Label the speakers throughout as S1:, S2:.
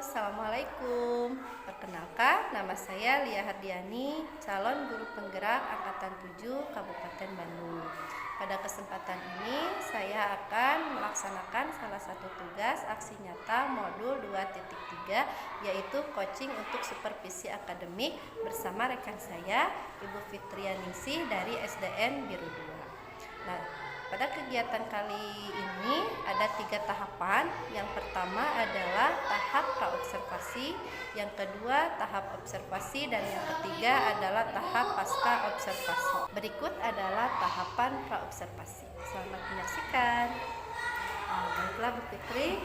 S1: Assalamualaikum. Perkenalkan, nama saya Lia Hardiani, calon guru penggerak Angkatan 7 Kabupaten Bandung. Pada kesempatan ini, saya akan melaksanakan salah satu tugas aksi nyata modul 2.3, yaitu coaching untuk supervisi akademik bersama rekan saya, Ibu Fitrianingsih dari SDN Biru 2. Nah, pada kegiatan kali ini ada 3 tahapan. Yang pertama adalah tahap praobservasi, yang kedua tahap observasi, dan yang ketiga adalah tahap pasca observasi. Berikut adalah tahapan praobservasi. Selamat menyaksikan. Baiklah Bu Fitri,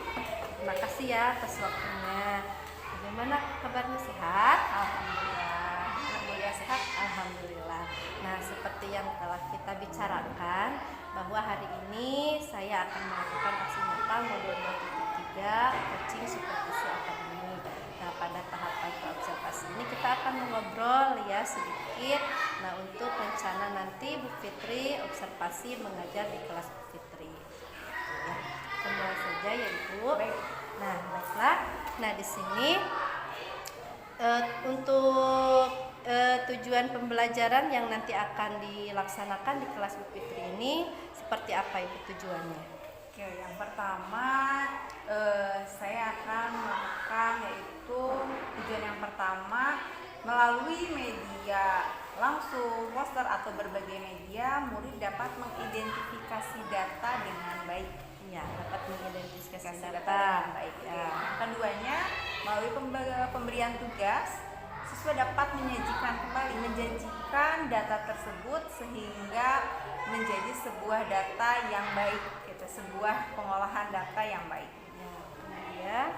S1: terima kasih ya atas waktunya. Bagaimana kabarnya, sehat? Alhamdulillah. Alhamdulillah sehat. Alhamdulillah. Nah, seperti yang telah kita bicarakan, bahwa hari ini saya akan melakukan aksi nyata modul 2.3 coaching supervisi akademik. Nah, pada tahapan observasi ini kita akan mengobrol ya sedikit. Nah, untuk rencana nanti Bu Fitri observasi mengajar di kelas Bu Fitri. Ya, semua saja ya Ibu. Nah, baiklah. Nah, di sini untuk tujuan pembelajaran yang nanti akan dilaksanakan di kelas Bu Fitri ini seperti apa Ibu tujuannya?
S2: Oke, yang pertama saya akan melakukan yaitu tujuan yang pertama melalui media langsung, poster atau berbagai media, murid dapat mengidentifikasi data dengan baik.
S1: Ya, dapat mengidentifikasi data
S2: dengan baik.
S1: Ya.
S2: Yang keduanya melalui pemberian tugas, siswa dapat menjanjikan data tersebut sehingga menjadi sebuah data yang baik, gitu, sebuah pengolahan data yang baik.
S1: Ya,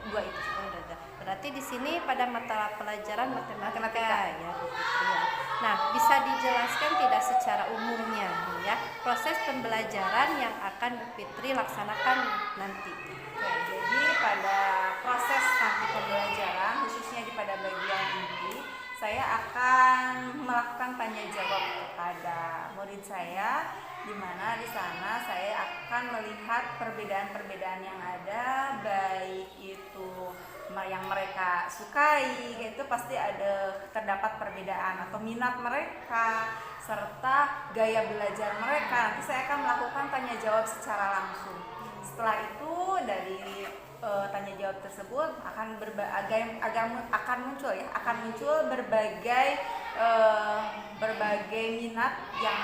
S1: dua itu sudah. Berarti di sini pada mata pelajaran matematika ya Bu Fitri. Nah, bisa dijelaskan tidak secara umumnya ya proses pembelajaran yang akan Bu Fitri laksanakan nanti?
S2: Oke, jadi pada proses nanti pembelajaran khususnya pada bagian ini saya akan melakukan tanya jawab kepada murid saya, di mana di sana saya akan melihat perbedaan-perbedaan yang ada, baik itu yang mereka sukai, itu pasti terdapat perbedaan atau minat mereka serta gaya belajar mereka. Nanti saya akan melakukan tanya jawab secara langsung. Setelah itu dari tanya jawab tersebut akan muncul berbagai minat yang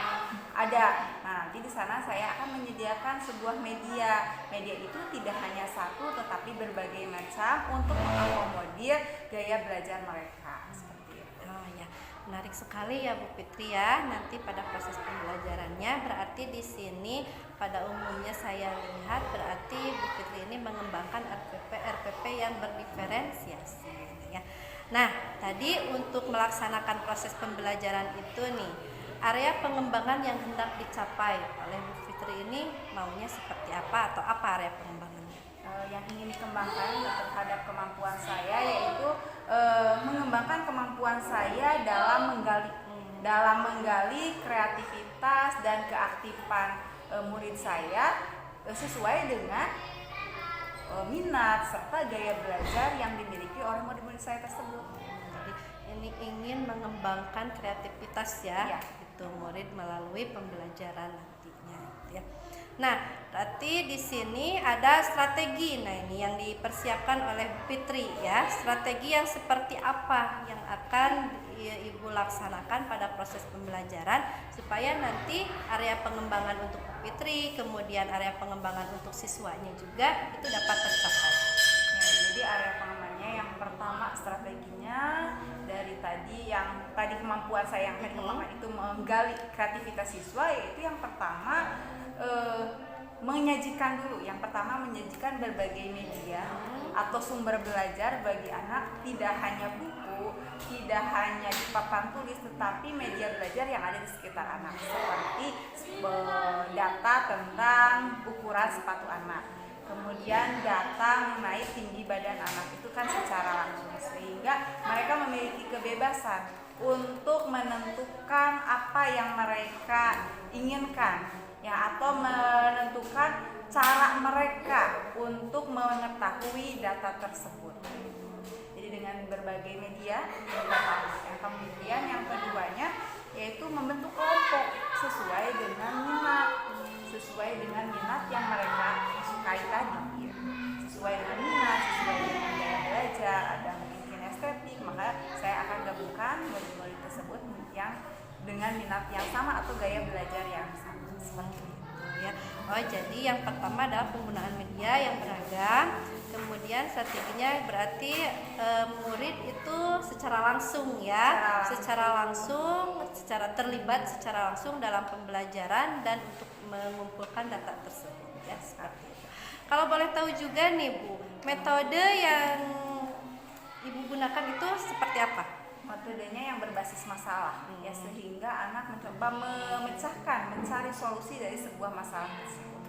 S2: ada. Nah, nanti di sana saya akan menyediakan sebuah media. Media itu tidak hanya satu tetapi berbagai macam untuk mengakomodir gaya belajar mereka. Seperti itu.
S1: Oh ya, menarik sekali ya Bu Fitri ya. Nanti pada proses pembelajarannya berarti di sini pada umumnya saya lihat berarti Bu Fitri ini mengembangkan RPP yang berdiferensiasi ya. Nah, tadi untuk melaksanakan proses pembelajaran itu nih, area pengembangan yang hendak dicapai oleh Bu Fitri ini maunya seperti apa atau apa area pengembangannya?
S2: Yang ingin dikembangkan terhadap kemampuan saya yaitu mengembangkan kemampuan saya dalam menggali kreativitas dan keaktifan murid saya sesuai dengan minat serta gaya belajar yang dimiliki oleh murid-murid saya tersebut.
S1: Jadi ini ingin mengembangkan kreativitas ya, itu murid melalui pembelajaran nantinya ya. Nah, berarti di sini ada strategi. Nah, ini yang dipersiapkan oleh Bu Fitri ya. Strategi yang seperti apa yang akan Ibu laksanakan pada proses pembelajaran supaya nanti area pengembangan untuk Bu Fitri, kemudian area pengembangan untuk siswanya juga itu dapat tercapai.
S2: Ya, jadi area pengembangannya yang pertama strateginya dari tadi kemampuan saya yang tadi kemampuan itu menggali kreativitas siswa, yaitu yang pertama menyajikan berbagai media atau sumber belajar bagi anak, tidak hanya buku, tidak hanya di papan tulis, tetapi media belajar yang ada di sekitar anak seperti data tentang ukuran sepatu anak, kemudian data mengenai tinggi badan anak, itu kan secara langsung, sehingga mereka memiliki kebebasan untuk menentukan apa yang mereka inginkan ya, atau menentukan cara mereka untuk mengetahui data tersebut. Jadi dengan berbagai media yang kemudian yang keduanya yaitu membentuk kelompok sesuai dengan minat yang mereka sukai tadi ya. Sesuai dengan minat, sesuai dengan gaya belajar, ada mungkin estetik, maka saya akan gabungkan murid-murid tersebut yang dengan minat yang sama atau gaya belajar yang sama seperti itu
S1: ya. Oh, jadi yang pertama adalah penggunaan media yang beragam. Kemudian strateginya berarti murid itu secara langsung ya, secara terlibat secara langsung dalam pembelajaran dan untuk mengumpulkan data tersebut ya, seperti itu. Kalau boleh tahu juga nih Bu, metode yang Ibu gunakan itu seperti apa?
S2: Metodenya yang berbasis masalah ya, sehingga anak mencoba memecahkan, mencari solusi dari sebuah masalah tersebut.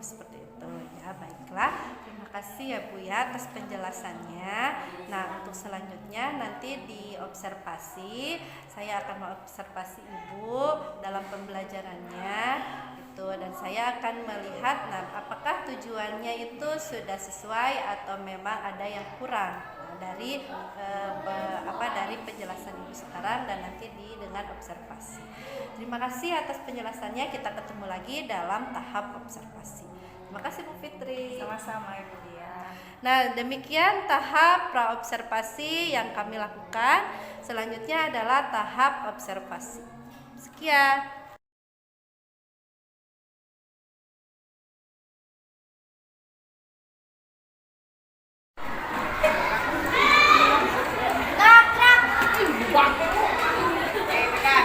S1: Seperti itu ya, baiklah. Terima kasih ya Bu ya atas penjelasannya. Nah, untuk selanjutnya nanti di observasi saya akan mengobservasi Ibu dalam pembelajarannya itu, dan saya akan melihat apakah tujuannya itu sudah sesuai atau memang ada yang kurang dari dari penjelasan Ibu sekarang dan nanti dengan observasi. Terima kasih atas penjelasannya. Kita ketemu lagi dalam tahap observasi. Terima kasih Bu Fitri.
S2: Sama-sama Ibu Dia.
S1: Nah, demikian tahap praobservasi yang kami lakukan. Selanjutnya adalah tahap observasi. Sekian.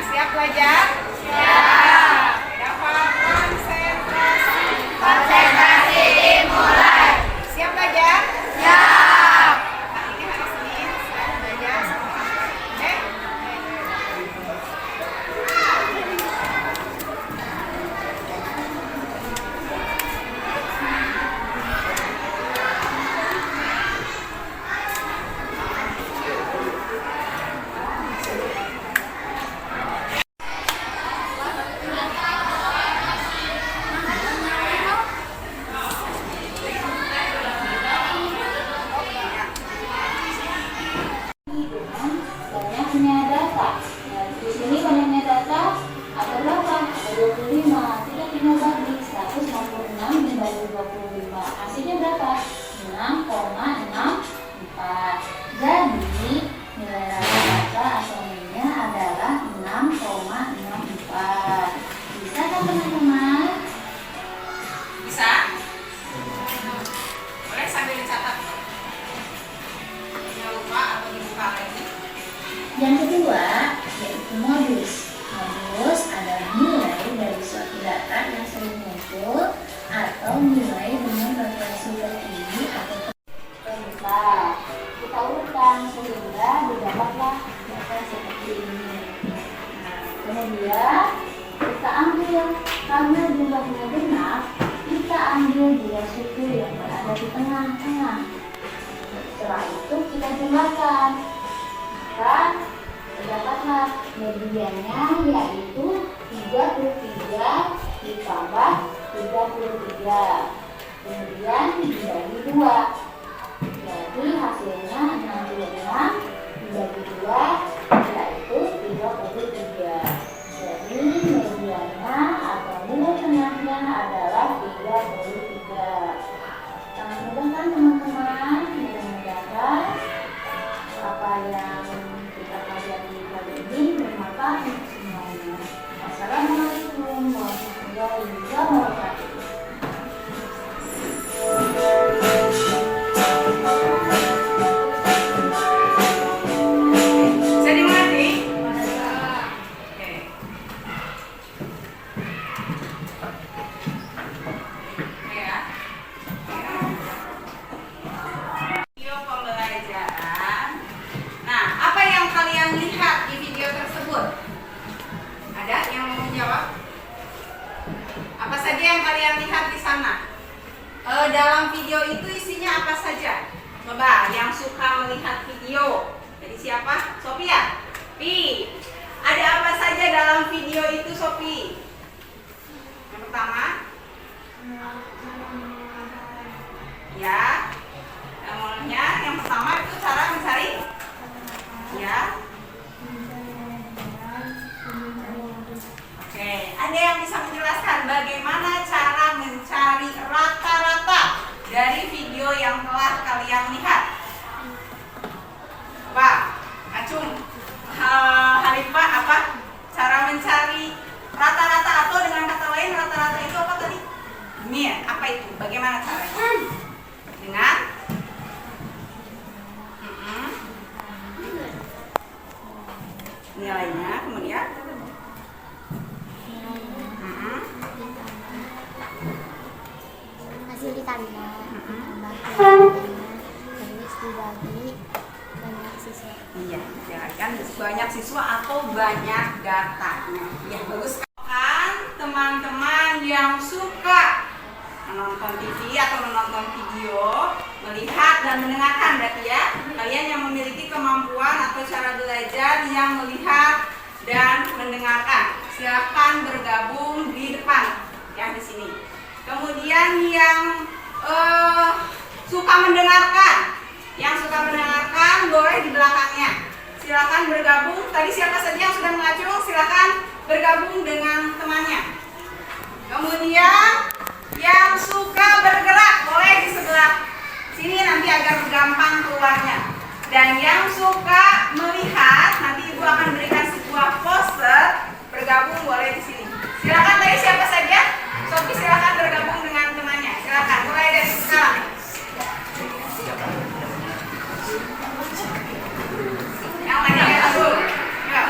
S2: Siap belajar? Siap. Dapat konsentrasi. Konsentrasi dimulai. Siap belajar? Siap. Hari ini hari Senin, saya belajar sama Oke?
S3: Banyaknya data. Nah, di sini banyaknya data ada berapa? Ada 25. Kita tinggal bagi 166 dibagi 25. Hasilnya berapa? 6,64. Jadi nilai rata-rata atau nilainya adalah 6,64. Bisa kan teman-teman?
S2: Bisa? Boleh sambil dicatat. Jangan lupa atau dibuka lagi.
S3: Yang kedua yaitu modus. Modus adalah nilai dari suatu data yang sering muncul atau nilai dengan referensi tertinggi atau terbuka. Kita urutkan sehingga didapatlah data seperti ini. Nah, kemudian kita ambil, karena jumlahnya genap, kita ambil dua suku yang berada di tengah-tengah. Setelah itu kita jumlahkan, maka terdapatlah mediannya yaitu 33 ditambah 33. Kemudian dibagi 2. Jadi hasilnya 66 dibagi 2 yaitu 33. Jadi mediannya atau nilai tengahnya adalah 33. Sangat mudah kan teman-teman? Mudah-mudahan apa yang kita pelajari kali ini bermanfaat untuk semuanya. Wassalamualaikum warahmatullahi wabarakatuh.
S2: Bisa dimengerti? Oke. Ya. Video pembelajaran. Nah, apa yang kalian lihat di video tersebut? Ada yang mau menjawab? Apa saja yang kalian lihat di sana? Dalam video itu isinya apa saja? Coba yang suka melihat video. Jadi siapa? Sophia? Pi. Ada apa saja dalam video itu, Sophie? Yang pertama? Ya. Namanya yang pertama itu cara mencari. Ya. Oke, ada yang bisa menjelaskan bagaimana cara mencari rata-rata dari video yang telah kalian lihat? Pak, Acung, Hanifah, apa cara mencari rata-rata atau dengan kata lain rata-rata itu apa tadi? Ini ya, apa itu? Bagaimana caranya? Dengan nilainya, kemudian
S4: hasil ditambah terus dibagi banyak siswa.
S2: iya, ya kan banyak siswa atau banyak datanya. Ya, bagus kan teman-teman yang suka menonton TV atau menonton video, melihat dan mendengarkan berarti ya. Kalian yang memiliki kemampuan atau cara belajar yang melihat dan mendengarkan, silakan bergabung di depan ya di sini. Kemudian yang suka mendengarkan, boleh di belakangnya. Silakan bergabung. Tadi siapa saja yang sudah mengacung, silakan bergabung dengan temannya. Kemudian yang suka bergerak boleh di sebelah sini nanti agar gampang keluarnya. Dan yang suka melihat, nanti Ibu akan berikan sebuah poster, bergabung boleh di sini. Silakan tadi siapa saja? Sofi silakan bergabung dengan temannya. Silakan mulai dari sekarang. Yang tadi ya dulu. Ya.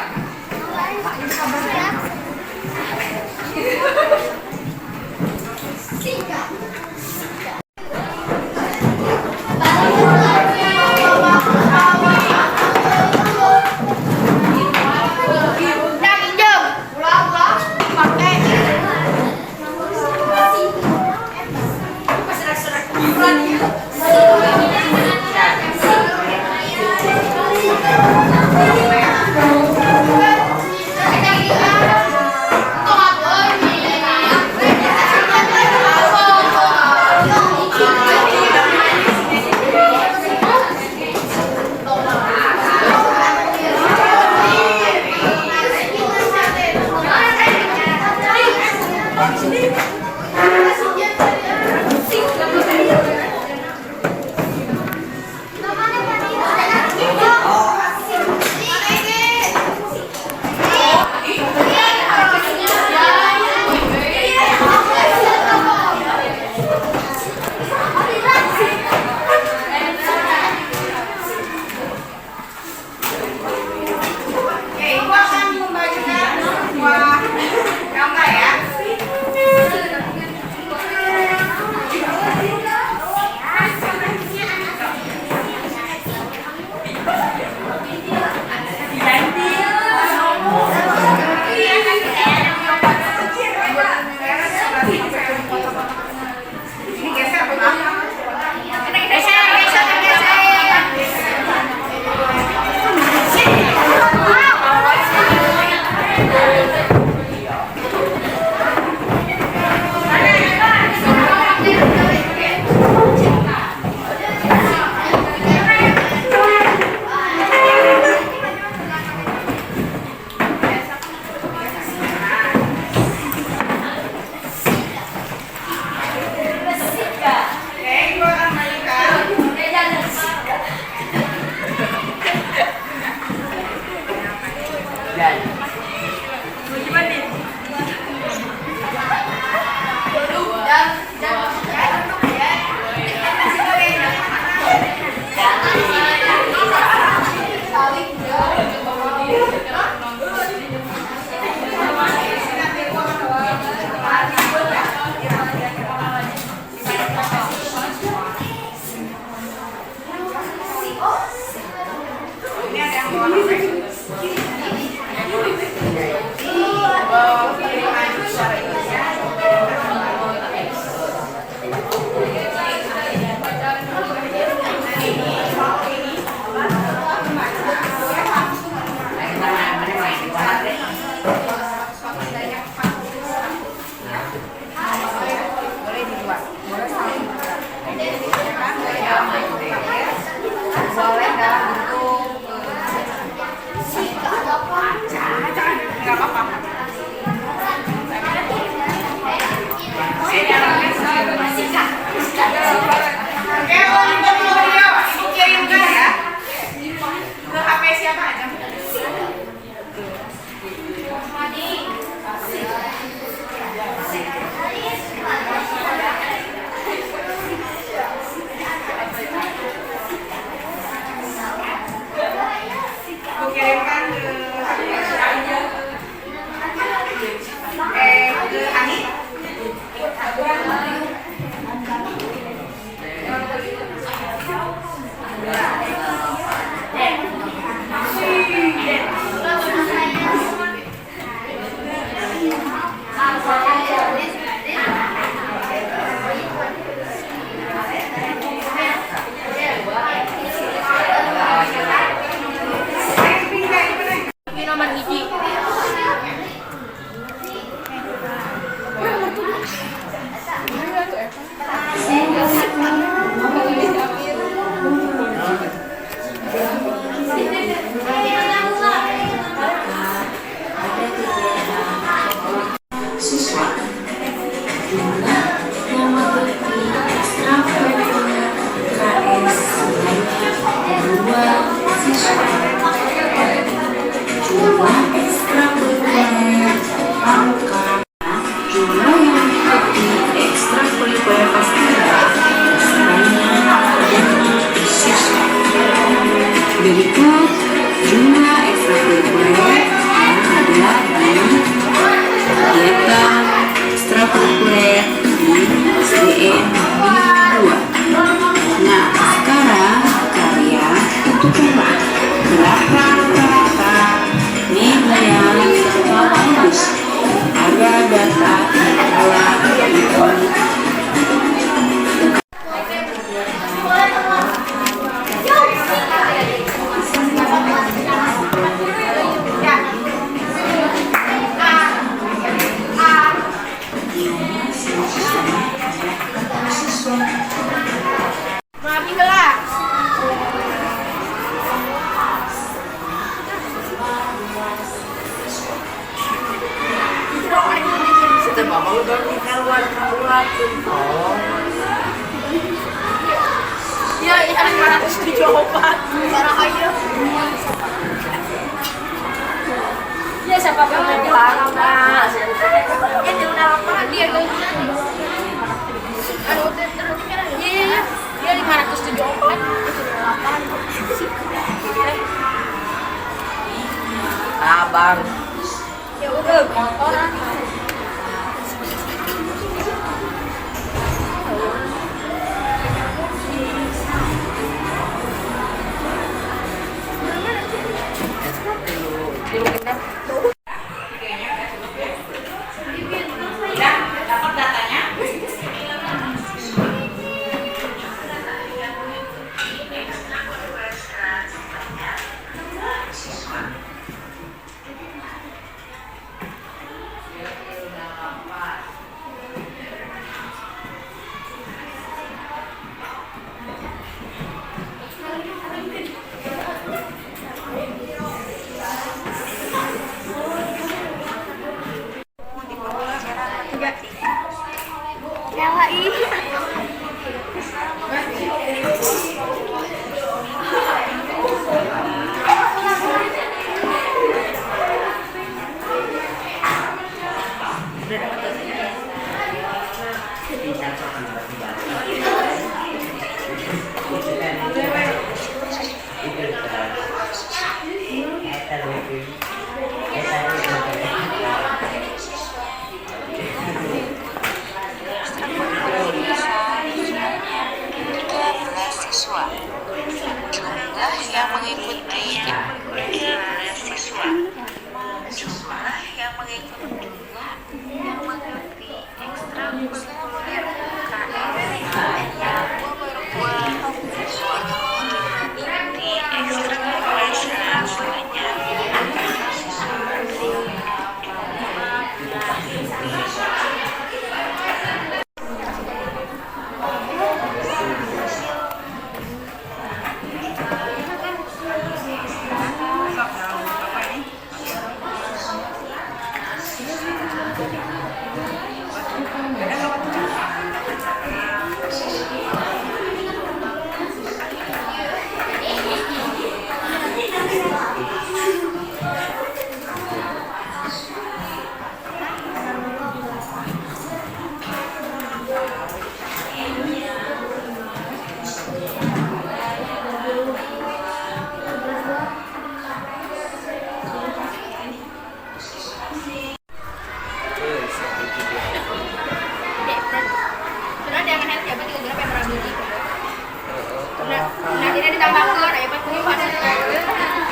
S5: Sudah bapak udah keluar keluar tuh. Oh.
S2: Ya, yang 574. Barang aja. Ya, siapa yang mau dilarang, Mas? Ya, dia udah lama dia Iya, dia 574.
S5: Abang.
S2: Ya udah, motoran.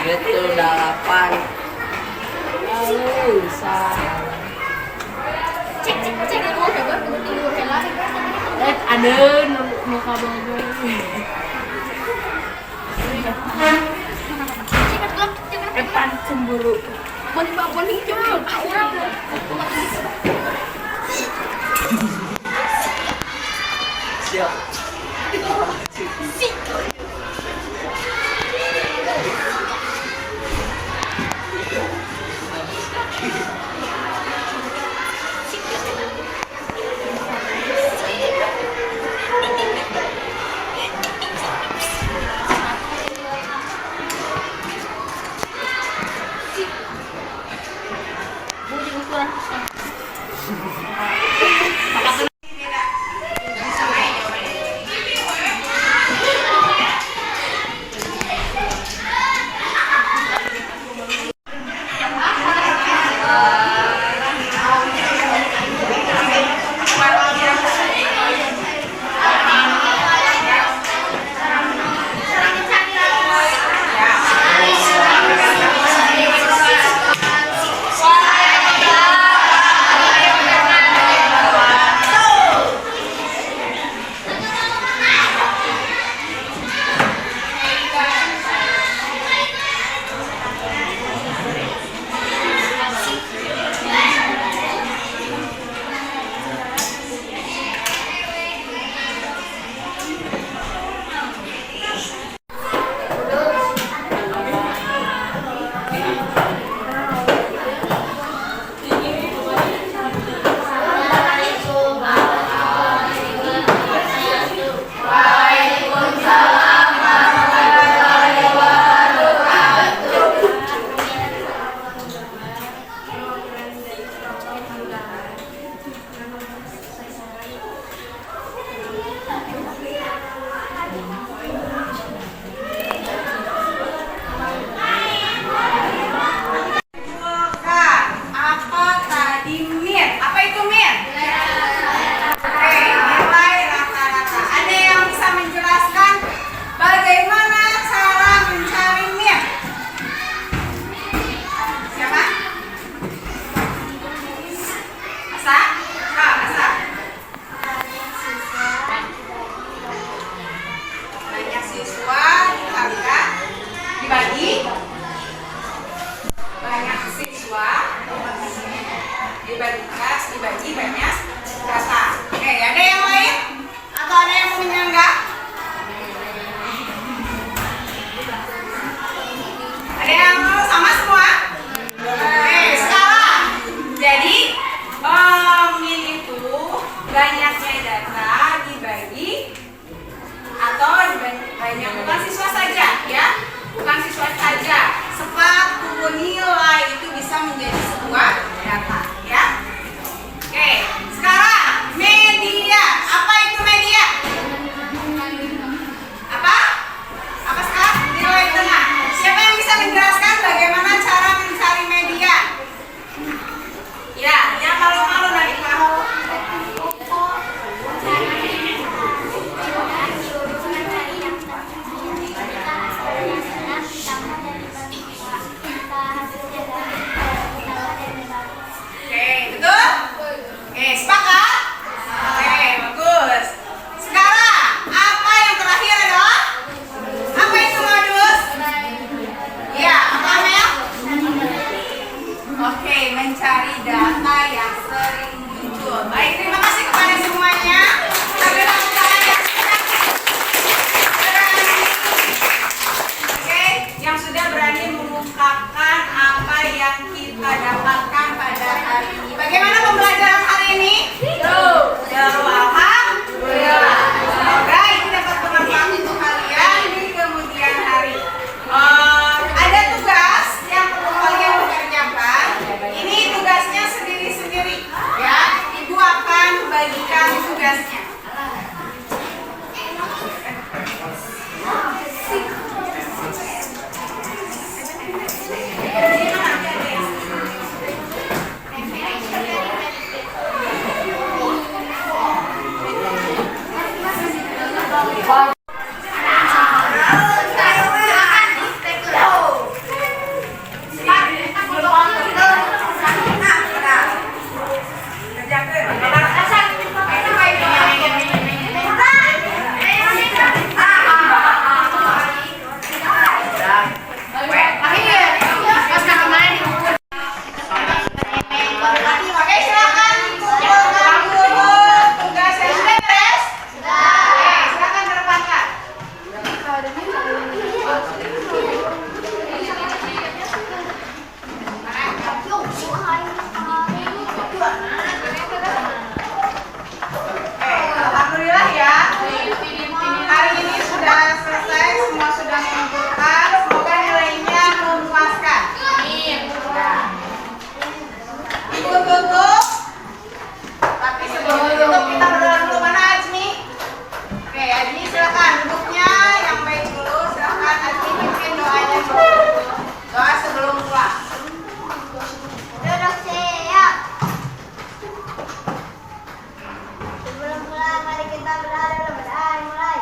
S5: Itu 8.
S4: Ada muka bagus.
S2: Depan cemburu.
S5: Siap.
S2: kita dapatkan pada hari ini. Bagaimana pembelajaran hari ini? Seru, alhamdulillah. Semoga ini dapat bermanfaat untuk kalian di kemudian hari. Ada tugas yang perlu kalian kerjakan. Ini tugasnya sendiri-sendiri, ya. Ibu akan bagikan tugasnya. Oke, silakan kumpulkan dulu tugasnya. Sudah beres? Oke, silakan dirapatkan. Alhamdulillah ya. Hari ini sudah selesai, semua sudah mengumpulkan. Semoga nilainya memuaskan. Ibu tutup. Tapi sebelum ditutup kita berdoa dulu. Mana Azmi? Oke, Azmi silakan duduknya yang baik dulu. Silakan Azmi pimpin doanya dulu. Doa sebelum pulang.
S6: Duduk siap. Sebelum pulang, mari kita berdoa dulu. Berdoa mulai.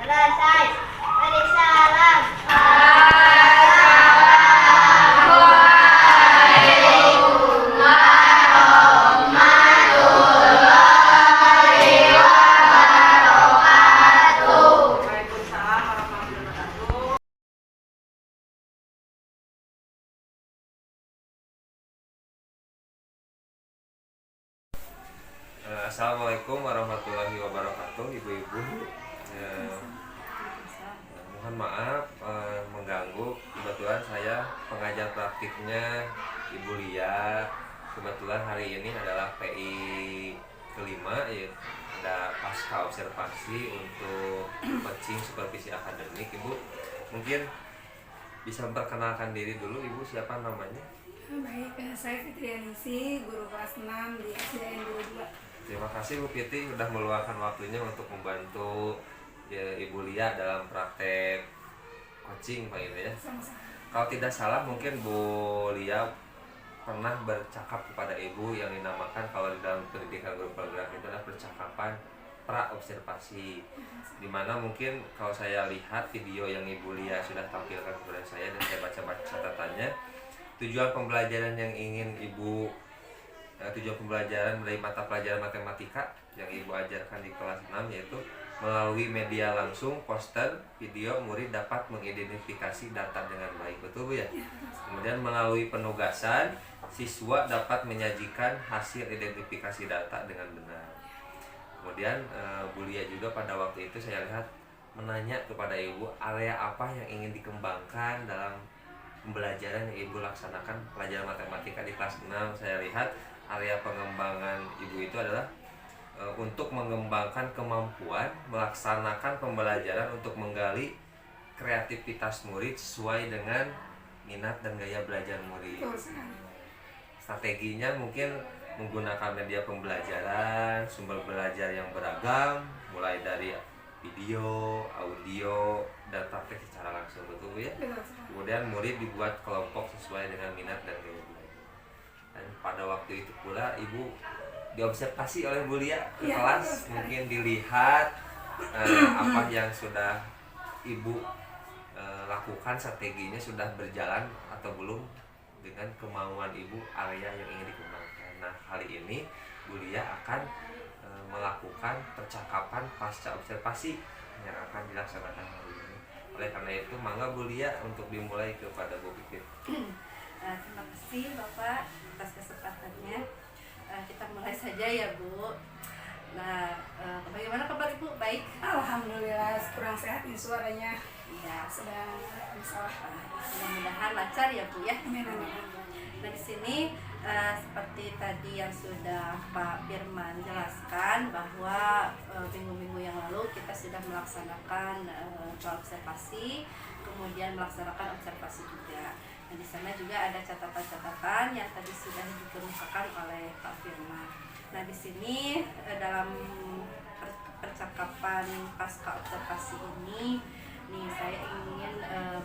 S6: Selesai. Mari salam.
S2: Waalaikumsalam warahmatullahi wabarakatuh.
S7: Assalamualaikum warahmatullahi wabarakatuh, ibu-ibu. Mohon maaf mengganggu. Kebetulan saya pengajar praktiknya Ibu Lia. Kebetulan hari ini adalah PI kelima, yaitu ada pasca observasi untuk coaching supervisi akademik. Ibu mungkin bisa memperkenalkan diri dulu, Ibu, siapa namanya?
S8: Baik, saya Fitri Anisi, guru kelas 6 di SDN 22.
S7: Terima kasih Bu Fitri sudah meluangkan waktunya untuk membantu Ibu Lia dalam praktek coaching Pak Ida ya.
S8: Sama-sama.
S7: Kalau tidak salah mungkin Bu Lia pernah bercakap kepada Ibu yang dinamakan kalau di dalam pendidikan guru penggerak itu adalah percakapan pra-observasi, dimana mungkin kalau saya lihat video yang Ibu Lia sudah tampilkan kepada saya dan saya baca-baca catatannya, tujuan pembelajaran yang ingin Ibu tujuan pembelajaran dari mata pelajaran matematika yang Ibu ajarkan di kelas 6 yaitu melalui media langsung, poster, video, murid dapat mengidentifikasi data dengan baik. Betul Bu ya? Kemudian melalui penugasan, siswa dapat menyajikan hasil identifikasi data dengan benar. Kemudian Bu Lia juga pada waktu itu saya lihat menanya kepada Ibu area apa yang ingin dikembangkan dalam pembelajaran yang Ibu laksanakan pelajaran matematika di kelas 6. Saya lihat area pengembangan Ibu itu adalah untuk mengembangkan kemampuan melaksanakan pembelajaran untuk menggali kreativitas murid sesuai dengan minat dan gaya belajar murid. Strateginya mungkin menggunakan media pembelajaran, sumber belajar yang beragam, mulai dari video, audio, dan praktek secara langsung. Betul ya? Kemudian murid dibuat kelompok sesuai dengan minat dan gaya belajar. Dan pada waktu itu pula Ibu diobservasi oleh Bu Lia ke kelas, mungkin dilihat apa yang sudah Ibu lakukan, strateginya sudah berjalan atau belum dengan kemauan Ibu area yang ingin dikembangkan. Nah, kali ini Bu Lia akan melakukan percakapan pasca observasi yang akan dilaksanakan hari ini. Oleh karena itu, mangga Bu Lia untuk dimulai kepada Bu Pipit.
S1: Terima kasih Bapak atas kesempatannya. Kita mulai saja ya Bu. Nah, bagaimana kabar Ibu? Baik?
S8: Alhamdulillah kurang sehat nih suaranya.
S1: Iya,
S8: Sedang masalah.
S1: mudah-mudahan lancar ya Bu ya.
S8: Amin, amin.
S1: Nah di sini seperti tadi yang sudah Pak Firman jelaskan bahwa minggu-minggu yang lalu kita sudah melaksanakan observasi, kemudian melaksanakan observasi juga. Nah di sana juga ada catatan-catatan yang tadi sudah dikemukakan oleh Pak Firman. Nah di sini dalam percakapan pasca observasi ini, nih saya ingin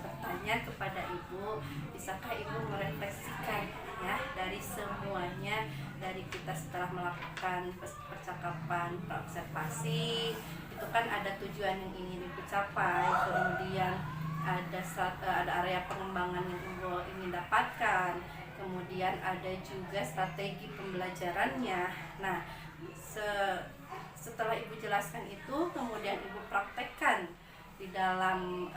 S1: bertanya kepada Ibu, bisakah Ibu merefleksikan ya dari semuanya, dari kita setelah melakukan percakapan observasi itu kan ada tujuan yang ingin Ibu capai, kemudian ada area pengembangan yang Ibu ingin dapatkan, kemudian ada juga strategi pembelajarannya. Nah setelah Ibu jelaskan itu, kemudian Ibu praktekkan di dalam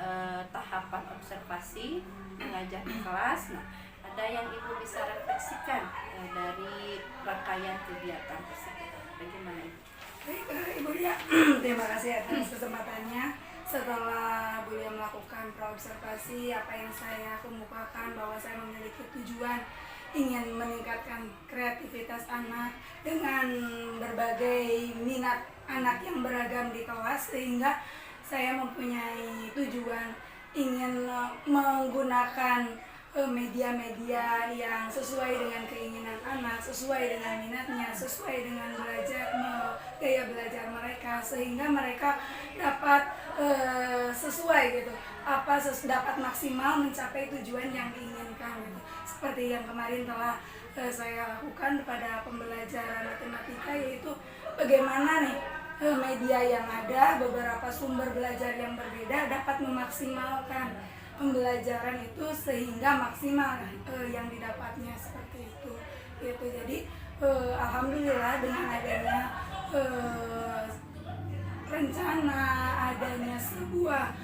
S1: tahapan observasi mengajar di kelas. Nah, ada yang Ibu bisa refleksikan dari rangkaian kegiatan tersebut. Bagaimana Ibu?
S8: Baik, Ibu Lia, terima kasih atas kesempatannya. Setelah Bu Lia melakukan praobservasi, apa yang saya kemukakan bahwa saya memiliki tujuan ingin meningkatkan kreativitas anak dengan berbagai minat anak yang beragam di kelas, sehingga saya mempunyai tujuan ingin menggunakan media-media yang sesuai dengan keinginan anak, sesuai dengan minatnya, sesuai dengan gaya belajar mereka, sehingga mereka dapat sesuai gitu, dapat maksimal mencapai tujuan yang diinginkan gitu. Seperti yang kemarin telah saya lakukan pada pembelajaran matematika, yaitu bagaimana nih media yang ada, beberapa sumber belajar yang berbeda dapat memaksimalkan pembelajaran itu sehingga maksimal yang didapatnya, seperti itu. Gitu. Jadi alhamdulillah dengan adanya rencana, adanya sebuah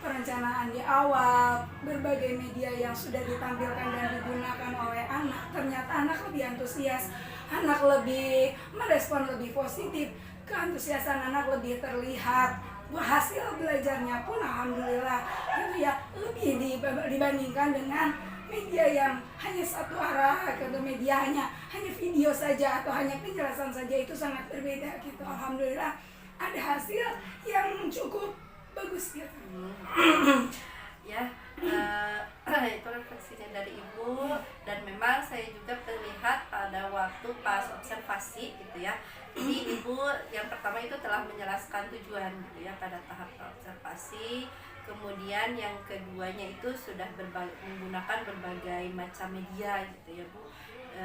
S8: perencanaan di awal, berbagai media yang sudah ditampilkan dan digunakan oleh anak, ternyata anak lebih antusias, anak lebih merespon lebih positif, keantusiasan anak lebih terlihat, hasil belajarnya pun alhamdulillah itu ya lebih dibandingkan dengan media yang hanya satu arah atau media hanya video saja atau hanya penjelasan saja, itu sangat berbeda gitu. Alhamdulillah ada hasil yang cukup bagus gitu.
S1: Ya, itu refleksinya dari Ibu, dan memang saya juga terlihat pada waktu pas observasi gitu ya. Jadi Ibu yang pertama itu telah menjelaskan tujuan gitu ya pada tahap observasi. Kemudian yang keduanya itu sudah menggunakan berbagai macam media gitu ya Bu,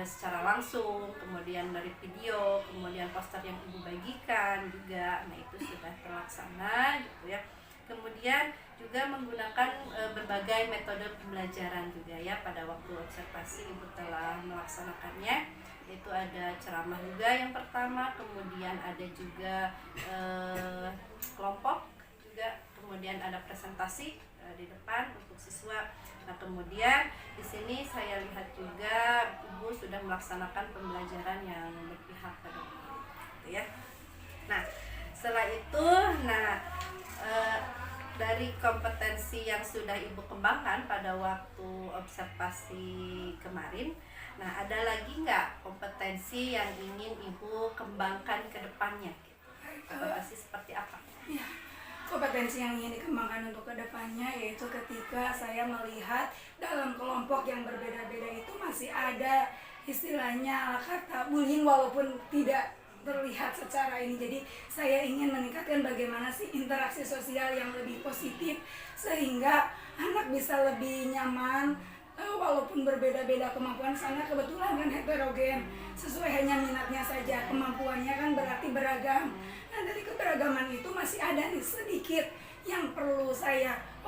S1: secara langsung, kemudian dari video, kemudian poster yang Ibu bagikan juga. Nah itu sudah terlaksana gitu ya. Kemudian juga menggunakan berbagai metode pembelajaran juga ya. Pada waktu observasi Ibu telah melaksanakannya, yaitu ada ceramah juga yang pertama, kemudian ada juga kelompok juga, kemudian ada presentasi di depan untuk siswa. Nah kemudian di sini saya lihat juga Ibu sudah melaksanakan pembelajaran yang berpihak pada guru gitu ya. Nah setelah itu, dari kompetensi yang sudah Ibu kembangkan pada waktu observasi kemarin, nah ada lagi nggak kompetensi yang ingin Ibu kembangkan ke depannya? Kompetensi seperti apa?
S8: Ya, kompetensi yang ingin dikembangkan untuk kedepannya yaitu ketika saya melihat dalam kelompok yang berbeda-beda itu masih ada istilahnya kata bullying walaupun tidak terlihat secara ini. Jadi saya ingin meningkatkan bagaimana sih interaksi sosial yang lebih positif sehingga anak bisa lebih nyaman walaupun berbeda-beda kemampuan. Sana kebetulan kan heterogen, sesuai hanya minatnya saja, kemampuannya kan berarti beragam. Nah dari keberagaman itu masih ada nih sedikit yang perlu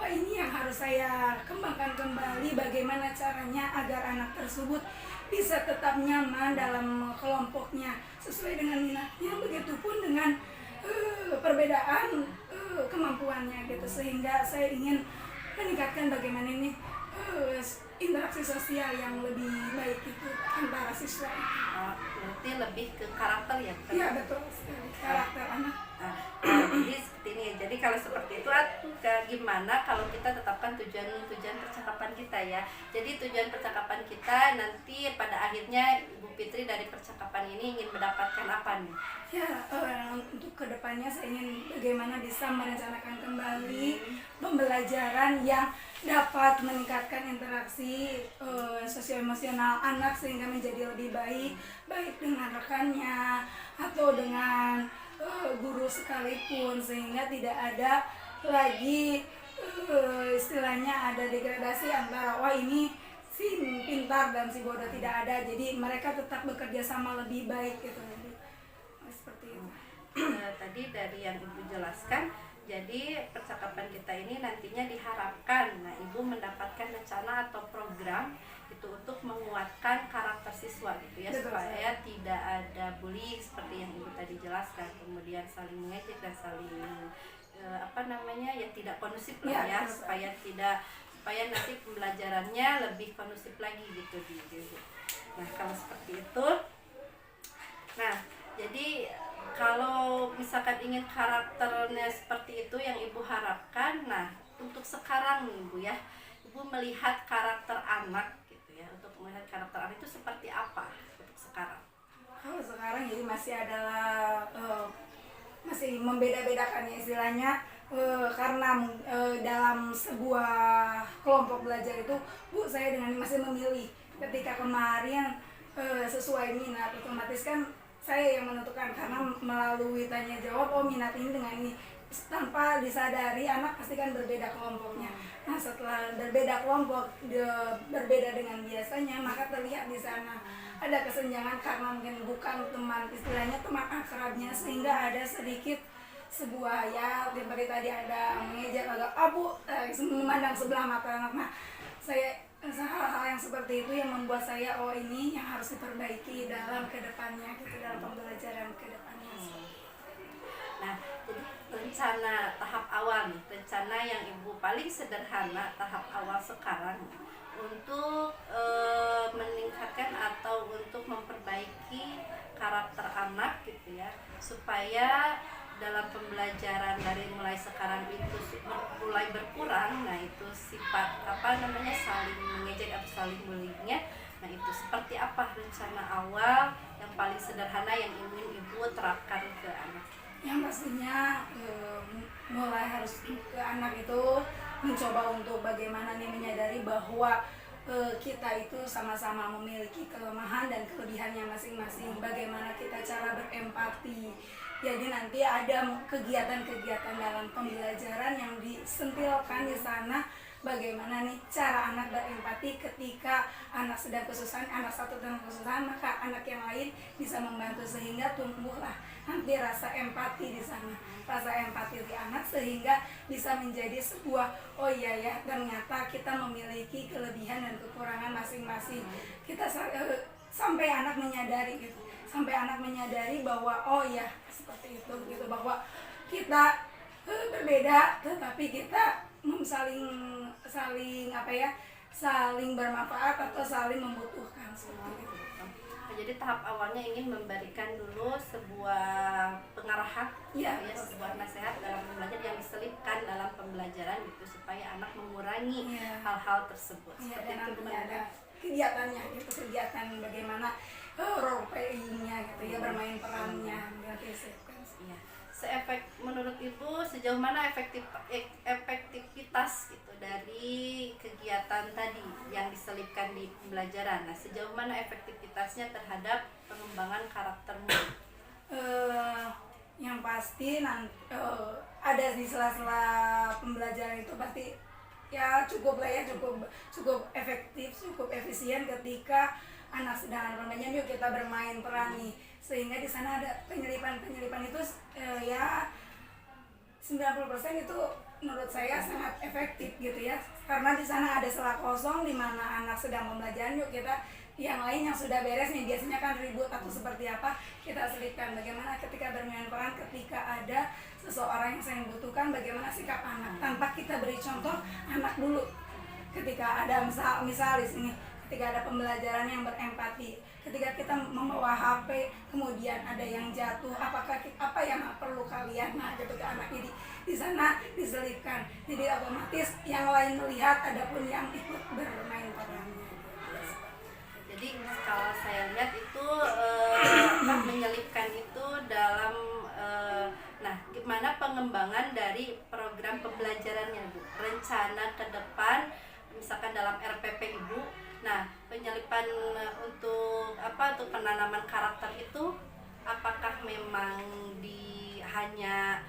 S8: ini yang harus saya kembangkan kembali, bagaimana caranya agar anak tersebut bisa tetap nyaman dalam kelompoknya sesuai dengan minatnya, begitupun dengan perbedaan kemampuannya gitu, sehingga saya ingin meningkatkan bagaimana ini interaksi sosial yang lebih baik itu antara siswa itu.
S1: Berarti lebih ke karakter ya?
S8: Iya betul sekali, karakter anak.
S1: Nah, jadi seperti ini. Jadi kalau seperti itu gimana kalau kita tetapkan tujuan percakapan kita ya. Jadi tujuan percakapan kita nanti pada akhirnya Ibu Fitri dari percakapan ini ingin mendapatkan apa nih?
S8: Ya, untuk kedepannya saya ingin bagaimana bisa merencanakan kembali pembelajaran yang dapat meningkatkan interaksi sosial emosional anak sehingga menjadi lebih baik, baik dengan rekannya atau dengan guru sekalipun, sehingga tidak ada lagi istilahnya ada degradasi antara wah ini si pintar dan si bodoh, tidak ada. Jadi mereka tetap bekerja sama lebih baik gitu. Jadi seperti itu.
S1: Tadi dari yang Ibu jelaskan, jadi percakapan kita ini nantinya diharapkan, nah Ibu mendapatkan rencana atau program itu untuk menguatkan karakter siswa gitu ya.
S8: Betul,
S1: supaya tidak ada bullying seperti yang Ibu tadi jelaskan, kemudian saling mengejek dan saling ya tidak kondusif lah ya, supaya nanti pembelajarannya lebih kondusif lagi gitu di. Nah kalau seperti itu, nah jadi kalau misalkan ingin karakternya seperti itu yang Ibu harapkan, nah untuk sekarang nih Ibu ya, Ibu melihat karakter anak gitu ya, untuk melihat karakter anak itu seperti apa untuk sekarang?
S8: Kalau sekarang jadi masih adalah masih membeda-bedakan ya istilahnya, karena dalam sebuah kelompok belajar itu Bu saya dengan masih memilih. Ketika kemarin sesuai minat, otomatis kan saya yang menentukan karena melalui tanya jawab minat ini dengan ini, tanpa disadari anak pasti kan berbeda kelompoknya. Nah setelah berbeda kelompok berbeda dengan biasanya, maka terlihat di sana ada kesenjangan karena mungkin bukan teman, istilahnya teman akrabnya, sehingga ada sedikit sebuah ya seperti tadi ada mengejek agak abu memandang sebelah mata anak. Nah saya hal-hal yang seperti itu yang membuat saya ini yang harus diperbaiki dalam kedepannya gitu, dalam pembelajaran kedepannya.
S1: Nah jadi rencana tahap awal nih, rencana yang Ibu paling sederhana tahap awal sekarang untuk meningkatkan atau untuk memperbaiki karakter anak gitu ya, supaya dalam pembelajaran dari mulai sekarang itu mulai berkurang. Nah itu sifat saling mengejek atau saling bullyingnya. Nah itu seperti apa rencana awal yang paling sederhana yang ingin Ibu terapkan ke anak?
S8: Yang pastinya mulai harus ke anak itu mencoba untuk bagaimana nih menyadari bahwa kita itu sama-sama memiliki kelemahan dan kelebihannya masing-masing. Bagaimana kita cara berempati. Jadi nanti ada kegiatan-kegiatan dalam pembelajaran yang disentilkan di sana. Bagaimana nih cara anak berempati ketika anak sedang kesusahan, anak satu sedang kesusahan, maka anak yang lain bisa membantu sehingga tumbuhlah nanti rasa empati di sana, rasa empati di anak sehingga bisa menjadi sebuah oh iya ya ternyata kita memiliki kelebihan dan kekurangan masing-masing. Kita sampai anak menyadari gitu, sampai anak menyadari bahwa oh ya seperti itu gitu, bahwa kita berbeda tetapi kita saling bermanfaat atau saling membutuhkan seperti itu.
S1: Jadi tahap awalnya ingin memberikan dulu sebuah pengarahan
S8: ya,
S1: sebuah nasihat dalam belajar yang diselipkan dalam pembelajaran gitu, supaya anak mengurangi hal-hal tersebut.
S8: Ya, dan nantinya ada kegiatannya gitu, kegiatan bagaimana role playing-nya gitu ya, bermain perannya nanti disebutkan.
S1: Iya. Menurut Ibu sejauh mana efektivitas gitu dari kegiatan tadi yang diselipkan di pembelajaran? Nah, sejauh mana efektivitasnya terhadap pengembangan karaktermu?
S8: Yang pasti ada di sela-sela pembelajaran itu pasti ya cukup efektif, cukup efisien ketika anak sedang bermain, yuk kita bermain peran nih, sehingga di sana ada penyelipan itu ya 90% itu menurut saya sangat efektif gitu ya, karena di sana ada sela kosong di mana anak sedang pembelajaran, yuk kita yang lain yang sudah beres nih, biasanya kan ribut atau seperti apa, kita selipkan bagaimana ketika bermain peran, ketika ada seseorang yang saya membutuhkan, bagaimana sikap anak tanpa kita beri contoh anak dulu. Ketika ada misal di sini, ketika ada pembelajaran yang berempati, ketika kita membawa HP kemudian ada yang jatuh, apa yang perlu kalian, nah ketika anak ini di sana diselipkan, jadi otomatis yang lain melihat, ada pun yang ikut bermain perannya.
S1: Jadi kalau saya lihat itu menyelipkan itu dalam nah gimana pengembangan dari program pembelajarannya Bu, rencana ke depan misalkan dalam RPP Ibu. Nah, penyelipan untuk untuk penanaman karakter itu apakah memang hanya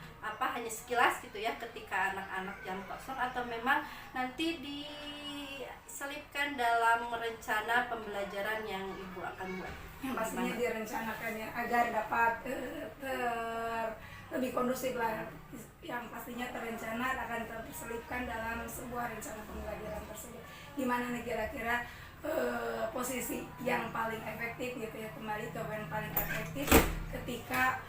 S1: sekilas gitu ya ketika anak-anak jam kosong, atau memang nanti diselipkan dalam rencana pembelajaran yang Ibu akan buat?
S8: Yang pastinya direncanakan ya agar dapat lebih kondusif lah, yang pastinya terencana akan terselipkan dalam sebuah rencana pembelajaran tersebut. Gimana nih kira-kira posisi yang paling efektif gitu ya, kembali ke yang paling efektif ketika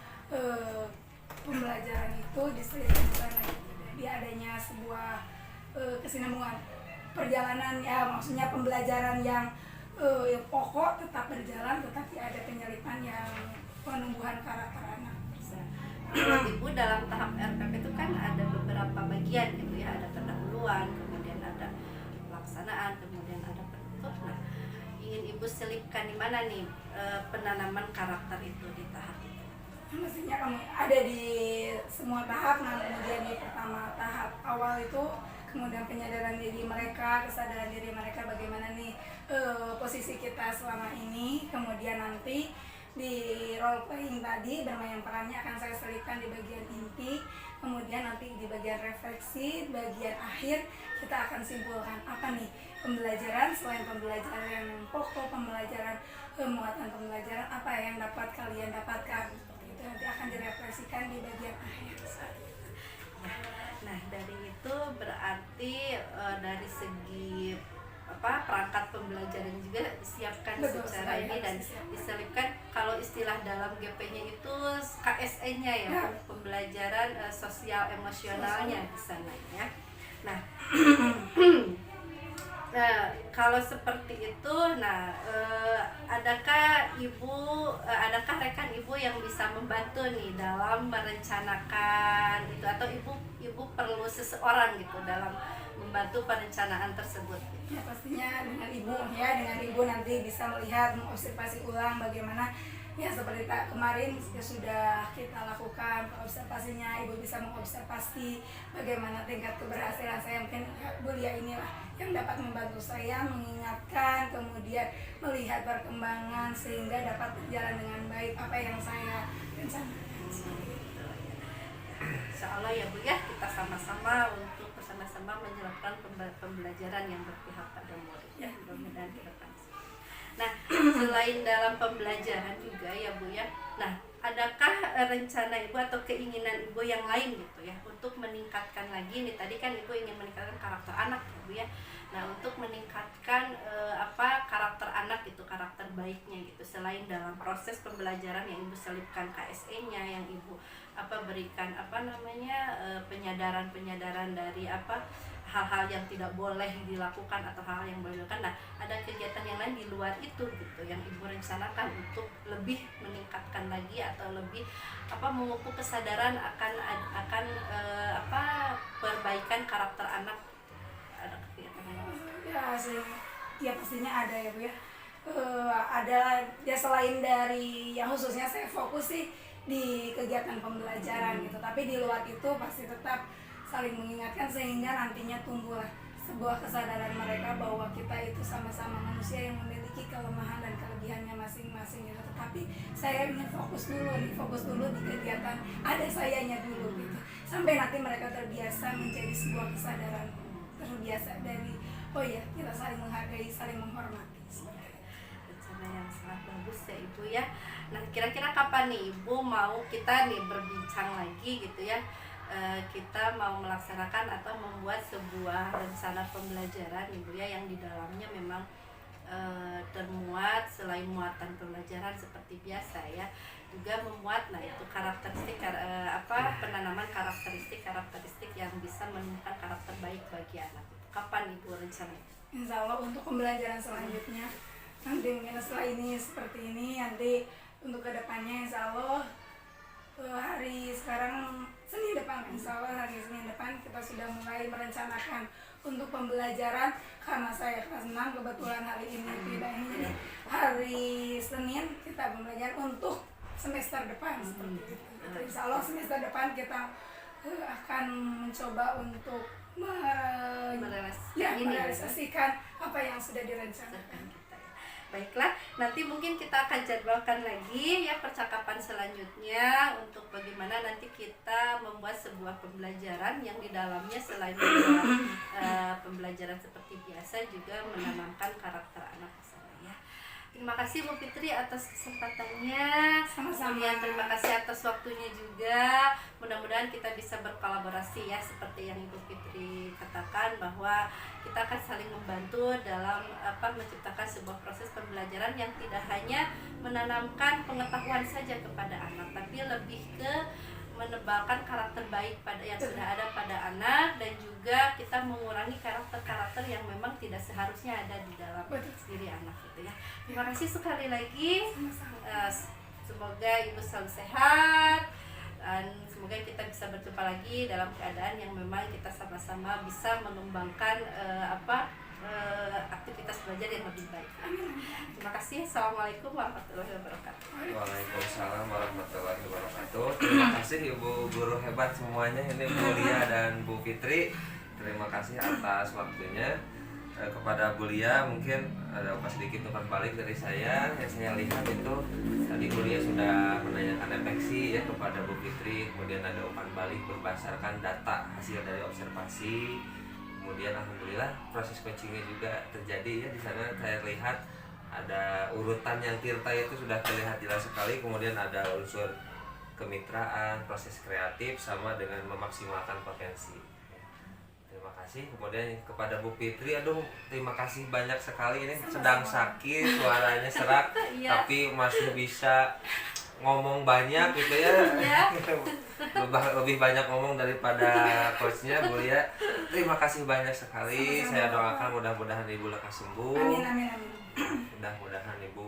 S8: pembelajaran itu diselipkan sana gitu. Jadi adanya sebuah kesinambungan perjalanan ya, maksudnya pembelajaran yang pokok tetap berjalan, tetapi ada penyelipan yang penumbuhan karakter anak.
S1: Ibu dalam tahap RPP itu kan ada beberapa bagian gitu ya, ada pendahuluan, kemudian ada pelaksanaan, kemudian ada penutup. Nah, ingin Ibu selipkan di mana nih penanaman karakter itu di tahap itu?
S8: Mestinya kamu ada di semua tahap. Nah, kemudian di pertama tahap awal itu kemudian penyadaran diri mereka, kesadaran diri mereka bagaimana nih posisi kita selama ini, kemudian nanti di role playing tadi bermain perannya akan saya selipkan di bagian inti, kemudian nanti di bagian refleksi, bagian akhir kita akan simpulkan apa nih pembelajaran, selain pembelajaran yang pokok, pembelajaran muatan pembelajaran apa yang dapat kalian dapatkan, seperti itu nanti akan direfleksikan di bagian akhir saat itu.
S1: Nah, dari itu berarti dari segi perangkat pembelajaran juga disiapkan.
S8: Betul,
S1: secara ini dan diselipkan, kalau istilah dalam GP-nya itu KSE-nya ya, pembelajaran sosial emosionalnya di sana ya. Nah, kalau seperti itu, adakah rekan Ibu yang bisa membantu nih dalam merencanakan itu, atau Ibu perlu seseorang gitu dalam membantu perencanaan tersebut?
S8: Ya pastinya dengan ibu nanti bisa melihat, mengobservasi ulang bagaimana ya seperti kemarin ya sudah kita lakukan observasinya. Ibu bisa mengobservasi bagaimana tingkat keberhasilan saya, mungkin Bu Lia inilah yang dapat membantu saya mengingatkan, kemudian melihat perkembangan sehingga dapat berjalan dengan baik apa yang saya rencanakan.
S1: Insya Allah ya Bu ya, kita sama-sama untuk bersama-sama menjalankan pembelajaran yang berpihak pada murid ya, mudah-mudahan ke depan. Nah, selain dalam pembelajaran juga ya Bu ya, nah adakah rencana Ibu atau keinginan Ibu yang lain gitu ya untuk meningkatkan lagi nih, tadi kan Ibu ingin meningkatkan karakter anak ya Bu ya. Nah, untuk meningkatkan karakter anak itu, karakter baiknya gitu, selain dalam proses pembelajaran yang Ibu selipkan KSE-nya, yang Ibu berikan penyadaran dari hal-hal yang tidak boleh dilakukan atau hal yang boleh dilakukan. Nah, ada kegiatan yang lain di luar itu gitu yang Ibu rencanakan untuk lebih meningkatkan lagi atau lebih memupuk kesadaran akan perbaikan karakter anak. Ada kegiatan
S8: ya pastinya ada ya Bu ya. Ada ya, selain dari yang khususnya saya fokus sih di kegiatan pembelajaran gitu, tapi di luar itu pasti tetap saling mengingatkan sehingga nantinya tumbuhlah sebuah kesadaran mereka bahwa kita itu sama-sama manusia yang memiliki kelemahan dan kelebihannya masing-masing gitu. Tetapi saya ingin fokus dulu di kegiatan ada sayanya dulu gitu, sampai nanti mereka terbiasa menjadi sebuah kesadaran, terbiasa dari oh ya kita saling menghargai, saling menghormati.
S1: Rencana yang sangat bagus ya Ibu ya. Nah, kira-kira kapan nih Ibu mau kita nih berbincang lagi gitu ya, kita mau melaksanakan atau membuat sebuah rencana pembelajaran Ibu ya, yang di dalamnya memang termuat selain muatan pembelajaran seperti biasa ya, juga memuat itu karakteristik penanaman karakteristik yang bisa menumbuhkan karakter baik bagi anak. Kapan Ibu rencananya?
S8: Insya Allah untuk pembelajaran selanjutnya nanti mungkin setelah ini seperti ini, nanti untuk kedepannya Insya Allah hari sekarang Senin depan, Insya Allah hari Senin depan kita sudah mulai merencanakan untuk pembelajaran, karena saya kelas 6 kebetulan hari ini tidak ini, jadi hari Senin kita pembelajaran untuk semester depan seperti itu. Insya Allah semester depan kita akan mencoba untuk merealisasikan apa yang sudah direncanakan.
S1: Baiklah, nanti mungkin kita akan jadwalkan lagi ya percakapan selanjutnya untuk bagaimana nanti kita membuat sebuah pembelajaran yang di dalamnya selain pembelajaran seperti biasa juga menanamkan karakter anak ke sana ya. Terima kasih Bu Fitri atas kesempatannya.
S8: Sama-sama.
S1: Terima kasih atas waktunya juga. Mudah-mudahan kita bisa berkolaborasi ya, seperti yang Ibu Fitri katakan bahwa kita akan saling membantu dalam menciptakan sebuah proses pembelajaran yang tidak hanya menanamkan pengetahuan saja kepada anak, tapi lebih ke menebalkan karakter baik yang sudah ada pada anak, dan juga kita mengurangi karakter-karakter yang memang tidak seharusnya ada di dalam diri anak gitu ya. Terima kasih sekali lagi. Semoga Ibu selalu sehat dan semoga kita bisa berjumpa lagi dalam keadaan yang memang kita sama-sama bisa mengembangkan aktivitas belajar yang lebih baik. Terima kasih. Assalamualaikum warahmatullahi wabarakatuh.
S7: Waalaikumsalam warahmatullahi wabarakatuh. Terima kasih Ibu guru hebat semuanya, ini Bu Lia dan Bu Fitri. Terima kasih atas waktunya. Kepada Bu Lia mungkin ada sedikit umpan balik dari saya. Yang saya lihat itu tadi Bu Lia sudah menanyakan refleksi ya kepada Bu Fitri. Kemudian ada umpan balik berdasarkan data hasil dari observasi. Kemudian alhamdulillah proses coachingnya juga terjadi ya. Di sana saya lihat ada urutan yang Tirta itu sudah terlihat jelas sekali. Kemudian ada unsur kemitraan, proses kreatif, sama dengan memaksimalkan potensi. Terima kasih. Kemudian kepada Bu Fitri, aduh terima kasih banyak sekali, ini sedang sakit, suaranya serak, tapi masih bisa ngomong banyak gitu ya. Lebih banyak ngomong daripada coachnya Bu Lia. Terima kasih banyak sekali. Saya doakan mudah-mudahan Ibu lekas sembuh.
S8: Amin.
S7: Mudah-mudahan Ibu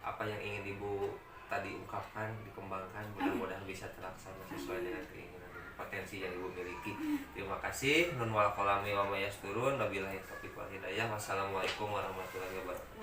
S7: apa yang ingin Ibu tadi ungkapkan dikembangkan, mudah-mudahan bisa terlaksana sesuai dengan keinginan potensi yang Ibu miliki. Terima kasih. Nun wal qalami wa ma yasturun. Wabillahi taufiq wal hidayah. Wassalamualaikum warahmatullahi wabarakatuh.